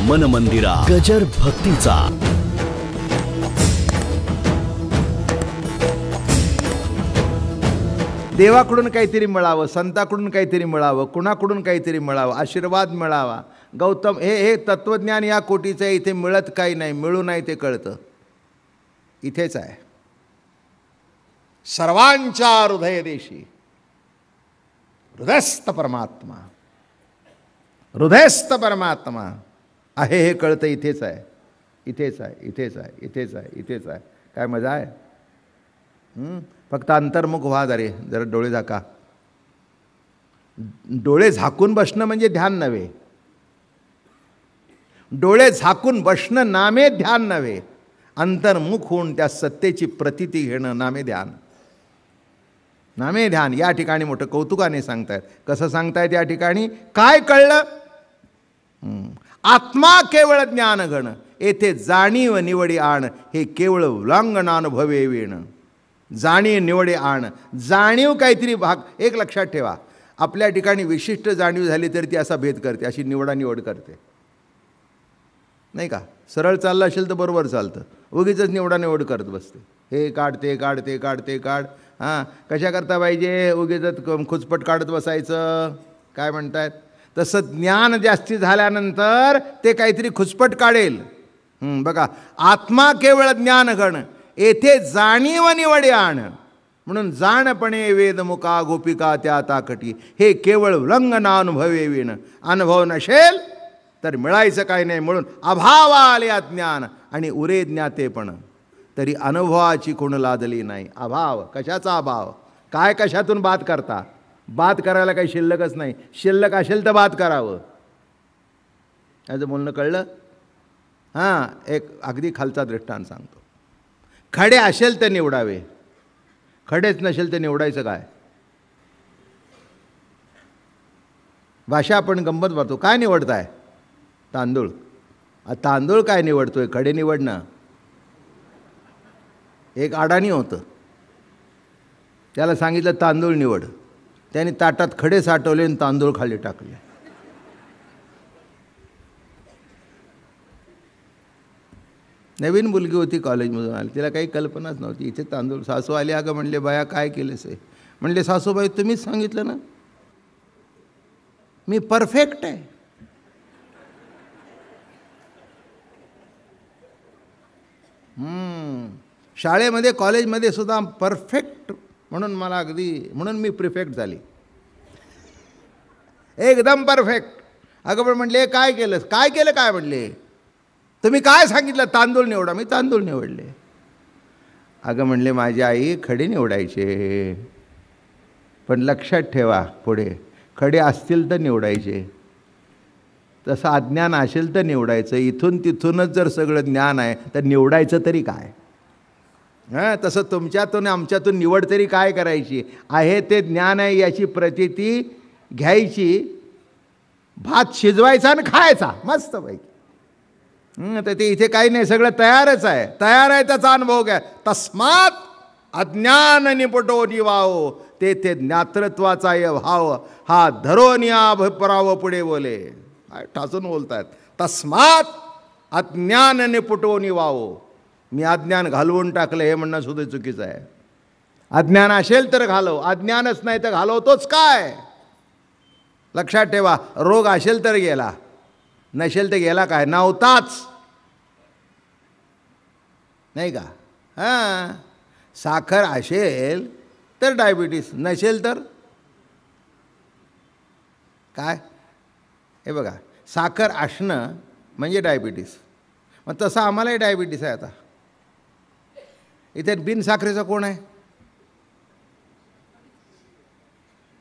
मन मंदिरा गजर भक्तीचा. देवाकडून काहीतरी मिळावं, संताकडून काहीतरी मिळावं, कुणाकडून काहीतरी मिळावं, आशीर्वाद मिळावा. गौतम हे तत्वज्ञान या कोटीचं आहे. इथे मिळत काही नाही, मिळू नाही ते कळतं. इथेच आहे सर्वांच्या हृदय देशी हृदयस्थ परमात्मा. हृदयस्थ परमात्मा आहे हे कळतं. इथेच आहे, इथेच आहे, इथेच आहे, इथेच आहे, इथेच आहे. काय मजा आहे. फक्त अंतर्मुख व्हा. जरा डोळे झाका. डोळे झाकून बसणं म्हणजे ध्यान नव्हे. डोळे झाकून बसणं नामे ध्यान नव्हे. अंतर्मुख होऊन त्या सत्तेची प्रतीती घेणं नामे ध्यान. नामे ध्यान. या ठिकाणी मोठं कौतुकाने सांगतायत. कसं सांगतायत या ठिकाणी? काय कळलं? आत्मा केवळ ज्ञानगण येथे जाणीव निवडी आण, हे केवळ उल्लंघनानुभवे वेण. जाणीव निवडे आण. जाणीव काहीतरी भाग. एक लक्षात ठेवा, आपल्या ठिकाणी विशिष्ट जाणीव झाली तरी ती असा भेद करते, अशी निवड करते, नाही का? सरळ चाललं असेल तर बरोबर चालतं, उगीच निवड करत बसते. हे काढ, ते काढ, ते काढ, ते काढ. हां, कशा करता पाहिजे? उगीच खुचपट काढत बसायचं. काय म्हणतायत? तसं ज्ञान जास्ती झाल्यानंतर ते काहीतरी खुचपट काढेल. बघा, आत्मा केवळ ज्ञानगण येथे जाणीव निवडे आण. म्हणून जाणपणे वेदमुका गोपिका त्या ताकटी, हे केवळ उल्लंघनानुभवे विण. अनुभव नसेल तर मिळायचं काही नाही. म्हणून अभाव आले अज्ञान आणि उरे ज्ञातेपण, तरी अनुभवाची कोण लादली नाही. अभाव. कशाचा अभाव? काय कशातून बात करता? बात करायला काही शिल्लकच नाही. शिल्लक असेल तर बात करावं. याचं बोलणं कळलं? हां, एक अगदी खालचा दृष्टांत सांगतो. खडे असेल तर निवडावे, खडेच नसेल तर निवडायचं काय? भाषा आपण गंमत भरतो. काय निवडताय? तांदूळ. तांदूळ काय निवडतोय? खडे निवडणं. एक अडाणी होतं, त्याला सांगितलं तांदूळ निवड. त्याने ताटात खडे साठवले आणि तांदूळ खाली टाकले. नवीन मुलगी होती, कॉलेजमधून आली, तिला काही कल्पनाच नव्हती. इथे तांदूळ. सासू आली. अगं म्हणले, बाया काय केलेस आहे? म्हणले, सासूबाई तुम्हीच सांगितलं ना, मी परफेक्ट आहे. शाळेमध्ये कॉलेजमध्ये सुद्धा परफेक्ट, म्हणून मला म्हणून मी प्रिफेक्ट झाली. एकदम परफेक्ट. अगं पण म्हणले, काय केलंस? काय केलं? काय म्हणले? तुम्ही काय सांगितलं? तांदूळ निवडा. मी तांदूळ निवडले. अगं म्हणले, माझी आई खडे निवडायचे, पण लक्षात ठेवा, पुढे खडे असतील तर निवडायचे, तसं अज्ञान असेल तर निवडायचं. इथून तिथूनच जर सगळं ज्ञान आहे तर निवडायचं तरी काय? हां, तसं तुमच्यातून आमच्यातून निवड तरी काय करायची? आहे ते ज्ञान आहे याची प्रतीती घ्यायची, भात शिजवायचा आणि खायचा मस्तपैकी. तर ते इथे काही नाही, सगळं तयारच आहे. तयार आहे, त्याचा अनुभव घ्या. तस्मात अज्ञान निपटो निवाओ, तेथे ज्ञातृत्वाचा भाव हा धरोनिया पराव पुढे बोले. ठासून बोलतायत. तस्मात अज्ञान निपटो निवाओ. मी अज्ञान घालवून टाकलं हे म्हणणं सुद्धा चुकीचं आहे. अज्ञान असेल तर घालव, अज्ञानच नाही तर घालवतोच काय? लक्षात ठेवा, रोग असेल तर गेला, नसेल तर गेला काय? नव्हताच, नाही का? हां, साखर असेल तर डायबिटीस, नसेल तर काय? हे बघा, साखर असणं म्हणजे डायबिटीस. मग तसं आम्हालाही डायबिटीस आहे. आता इथे बिन साखरेचा कोण आहे?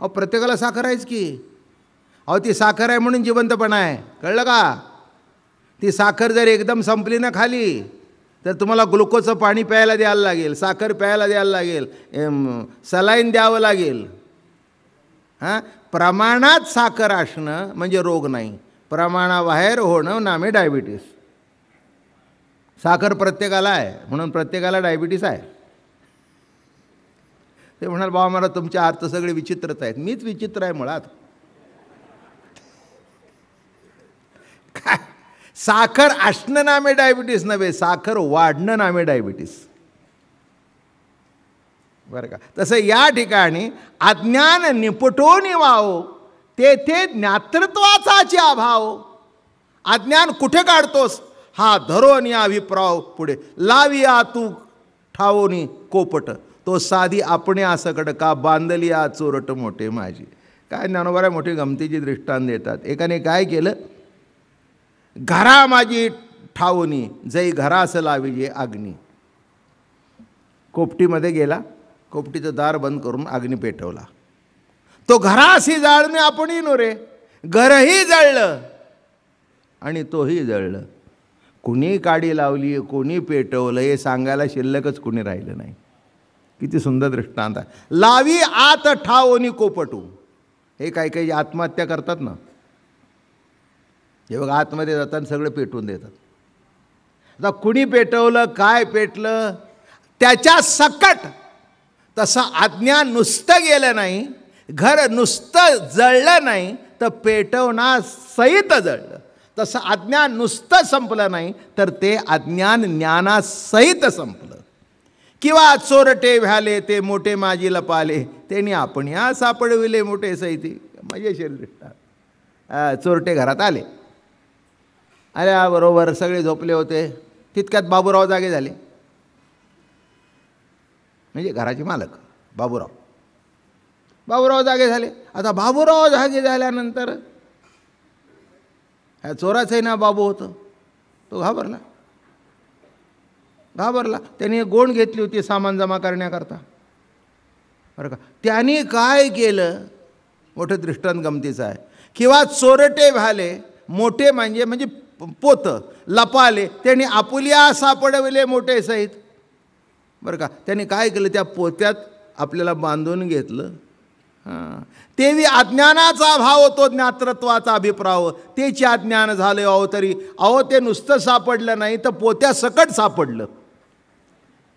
अहो, प्रत्येकाला साखर आहेच की. अहो, ती साखर आहे म्हणून जिवंतपणा आहे, कळलं का? ती साखर जर एकदम संपली ना खाली, तर तुम्हाला ग्लुकोजचं पाणी प्यायला द्यायला लागेल, साखर प्यायला द्यायला लागेल, सलाईन द्यावं लागेल. हां, प्रमाणात साखर असणं म्हणजे रोग नाही, प्रमाणाबाहेर होणं नामे डायबिटीस. साखर प्रत्येकाला आहे म्हणून प्रत्येकाला डायबिटीस आहे. ते म्हणाल, बाबा मला तुमचे अर्थ सगळे विचित्रच आहेत. मीच विचित्र आहे मुळात. काय साखर असणं नामे डायबिटीस नव्हे, साखर वाढणं नामे डायबिटीस. बरं का. तसं या ठिकाणी अज्ञान निपटोनी वाहो, तेथे ज्ञातृत्वाचाचे अभाव. अज्ञान कुठे काढतोस? हा धरोनी अभिप्राव पुढे लाविया तू ठावोनी कोपट, तो साधी आपणे असकड का बांधली आ चोरट मोठे माझी. काय ज्ञानोबा मोठी गमतीची दृष्टांत देतात. एकाने काय केलं, घरा माझी ठावोनी जै घरास लाविजे अग्नी. कोपटीमध्ये गेला, कोपटीचं दार बंद करून अग्नी पेटवला. तो घराशी जाळणे आपणही नो रे, घरही जळलं आणि तोही जळलं. कुणी काडी लावली, कोणी पेटवलं हे सांगायला शिल्लकच कुणी राहिलं नाही. किती सुंदर दृष्टांत आहे. लावी आत ठावोनी कोपटू. हे काही काही आत्महत्या करतात ना, हे बघा आतमध्ये जातात सगळं पेटवून देतात. आता कुणी पेटवलं, काय पेटलं त्याच्या सकट. तसं अज्ञान नुसतं गेलं नाही, घर नुसतं जळलं नाही, तर पेटवण्यासहित जळलं. तसं अज्ञान नुसतं संपलं नाही, तर ते अज्ञान ज्ञानासहित संपलं. किंवा चोरटे व्हाले ते मोठे माझी लपाले, त्यांनी आपण या सापडविले मोठे सैती. मजेशीर दृष्टांत. चोरटे घरात आले, बरोबर सगळे झोपले होते. तितक्यात बाबूराव जागे झाले, म्हणजे घराचे मालक बाबूराव. बाबूराव जागे झाले. आता बाबूराव जागे झाल्यानंतर ह्या चोराचंही ना बाबू होतं, तो घाबरला. त्याने गोण घेतली होती सामान जमा करण्याकरता. बरं का. त्याने काय केलं, मोठं दृष्टांत गमतीचं आहे. किंवा चोरटे व्हाले मोठे म्हणजे पोत लपाले, त्यांनी आपुल्या सापडविले मोठे सहित. बरं का. त्यांनी काय केलं, त्या पोत्यात आपल्याला बांधून घेतलं. तेवी अज्ञानाचा भाव तो ज्ञातृत्वाचा अभिप्राव. तेचे अज्ञान झाले अहो तरी. अहो ते नुसतं सापडलं नाही, तर पोत्या सकट सापडलं.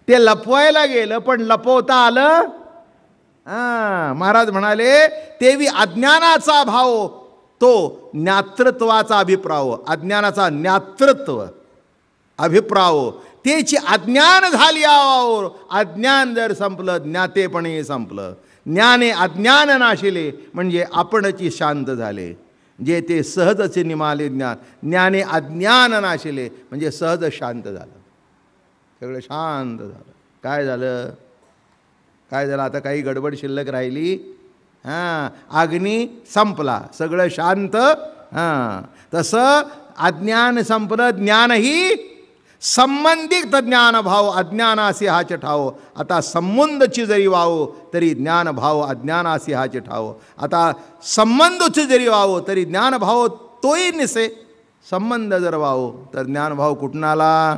ते लपवायला गेलं पण लपवता आलं. महाराज म्हणाले तेवी अज्ञानाचा भाव तो ज्ञातृत्वाचा अभिप्राव. अज्ञानाचा ज्ञातृत्व अभिप्राव, तेची अज्ञान झाली आवर. अज्ञान जर संपलं, ज्ञातेपणे संपलं. ज्ञाने अज्ञान नाशिले, म्हणजे आपणची शांत झाले. जे ते सहजचे निमाले ज्ञान. ज्ञाने अज्ञान नाशिले, म्हणजे सहज शांत झालं, सगळं शांत झालं. काय झालं? आता काही गडबड शिल्लक राहिली? अग्नी संपला, सगळं शांत. तसं अज्ञान संपलं, ज्ञानही संबंधित ज्ञानभाव अज्ञानासी हाच ठाव. आता संबंधची जरी वावो तरी ज्ञानभाव अज्ञानासी हाच ठाव. आता संबंधची जरी वावो तरी ज्ञानभाव तोही निसे. संबंध जर वावो तर ज्ञानभाव कुठून आला?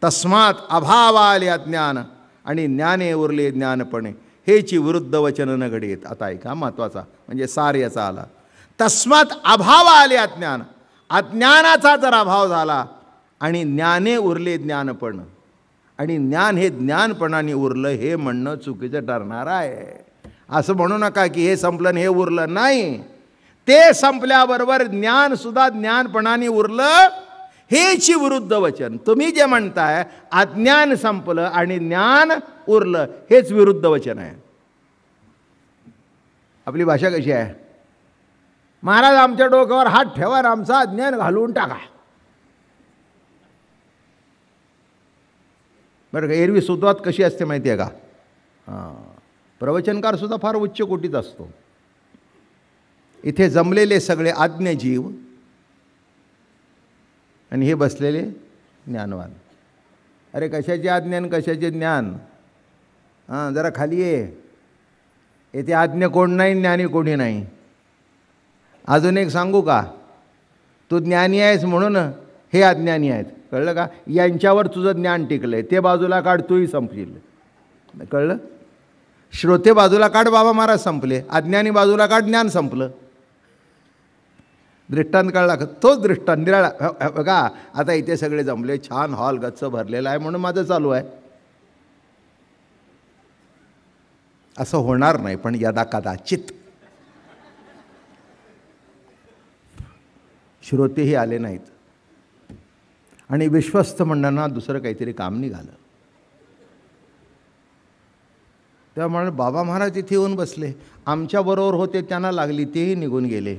तस्मात अभाव आले अज्ञान आणि ज्ञाने उरले ज्ञानपणे. हेची विरुद्ध वचन न घडेत. आता ऐका महत्त्वाचा, म्हणजे सार याचा आला. तस्मात अभाव आले अज्ञान. अज्ञानाचा जर अभाव झाला आणि ज्ञाने उरले ज्ञानपण, आणि ज्ञान हे ज्ञानपणाने उरलं हे म्हणणं चुकीचं ठरणार आहे. असं म्हणू नका की हे संपलं हे उरलं. नाही, ते संपल्याबरोबर ज्ञानसुद्धा ज्ञानपणाने उरलं. हेची विरुद्ध वचन. तुम्ही जे म्हणताय अज्ञान संपलं आणि ज्ञान उरलं, हेच विरुद्ध वचन आहे. आपली भाषा कशी आहे? महाराज आमच्या डोक्यावर हात ठेवा आणि आमचा अज्ञान घालवून टाका. बरं का. एरवी सुरुवात कशी असते माहिती आहे का? प्रवचनकार सुद्धा फार उच्च कोटीत असतो. इथे जमलेले सगळे आज्ञ जीव आणि हे बसलेले ज्ञानवान. अरे कशाचे अज्ञान कशाचे ज्ञान? जरा खाली ये. येथे आज्ञ कोण नाही, ज्ञानी कोणी नाही. अजून एक सांगू का? तू ज्ञानी आहेस म्हणून हे अज्ञानी आहेत, कळलं का? यांच्यावर तुझं ज्ञान टिकलं आहे. ते बाजूला काढ, तूही संपशील. कळलं? श्रोते बाजूला काढ, बाबा महाराज संपले. अज्ञानी बाजूला काढ, ज्ञान संपलं. दृष्टांत कळला का? तोच दृष्टांत निराळा. बघा आता इथे सगळे जमले, छान हॉल गच्च भरलेला आहे म्हणून माझं चालू आहे. असं होणार नाही, पण यदा कदाचित श्रोतेही आले नाहीत. आणि विश्वस्त मंडळांना दुसरं काहीतरी काम निघालं. त्यामुळे बाबा महाराज तिथे येऊन बसले. आमच्याबरोबर होते त्यांना लागली, तेही निघून गेले.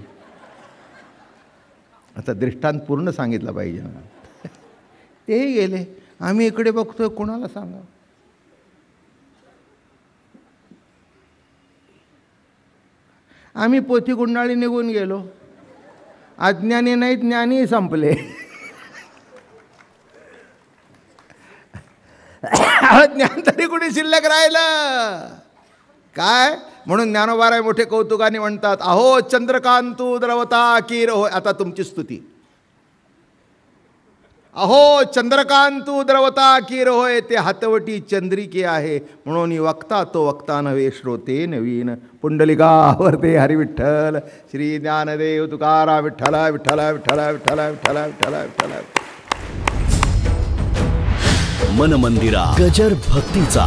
आता दृष्टांत पूर्ण सांगितलं पाहिजे ना. तेही गेले. आम्ही इकडे बघतोय, कोणाला सांगा. आम्ही पोथी गुंडाळी निघून गेलो. अज्ञानी नाही, ज्ञानी संपले. ज्ञान तरी कुठे शिल्लक राहिलं काय. म्हणून ज्ञानोबाराय मोठे कौतुकाने म्हणतात, अहो चंद्रकांतू द्रवता कीर होय. आता तुमची स्तुती. अहो चंद्रकांतू द्रवता कीर होय, ते हातवटी चंद्रिके आहे. म्हणून वक्ता तो वक्ता नव्हे, श्रोते नवीन. पुंडलिकावरते हरी विठ्ठल श्री ज्ञानदेव तुकारा विठ्ठल विठ्ठल विठ्ठल विठ्ठल विठ्ठल विठ्ठल विठ्ठल. मन मंदिरा गजर भक्तीचा.